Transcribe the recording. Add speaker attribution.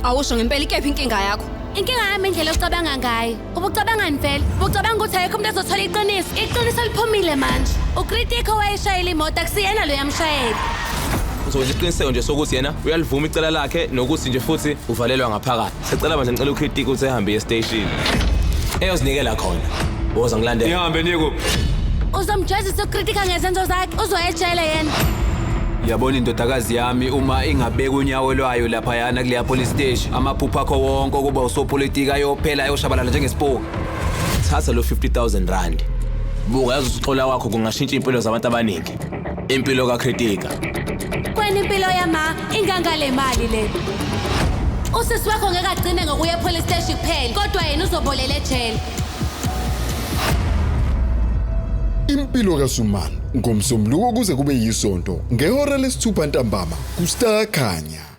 Speaker 1: Awusho ngempela ikephi inkinga yakho?
Speaker 2: Inkinga yami indlela ocabanga ngayo. Ubucabangani vele? Ubucabanga ukuthi ayikho umuntu ezothola iqiniso. Iqiniso liphumile manje. UKritika wayeshayela imoto akusiyena lo yamshayeli.
Speaker 3: Uzokwenza isiqiniseko nje sokuthi yena uyalivuma icala lakhe nokuthi nje futhi uvalelwa ngaphakathi. Sicela manje ngicela uKritika ukuthi ehambe e-station. Eyozinikela khona. Woza ngilandela.
Speaker 4: Nihambe niku.
Speaker 2: Uzomjezisa uKritika ngezenzo zakhe, uzoyejele yena.
Speaker 4: Yabona indodakazi yami uma ingabeka unyawo lwayo lapha yana kuleya police station. Amaphupho akho wonke kuba usopolitika ayophela ayoshabalala njengesipoki.
Speaker 3: Thatha lo 50,000 rand. Buka yazi uxola wakho kungashintsha impilo zabantu abaningi. Impilo kaKritika.
Speaker 2: Kwena impilo yama ingangale mali le. Usisi wakho ngeke agcine ngokuya police station kuphela, kodwa yena uzobolela ejele.
Speaker 5: Impilo kaSumani ngomsombuluko kuze kube yisonto ngehora lesithupha ntambama kuStar Khanya.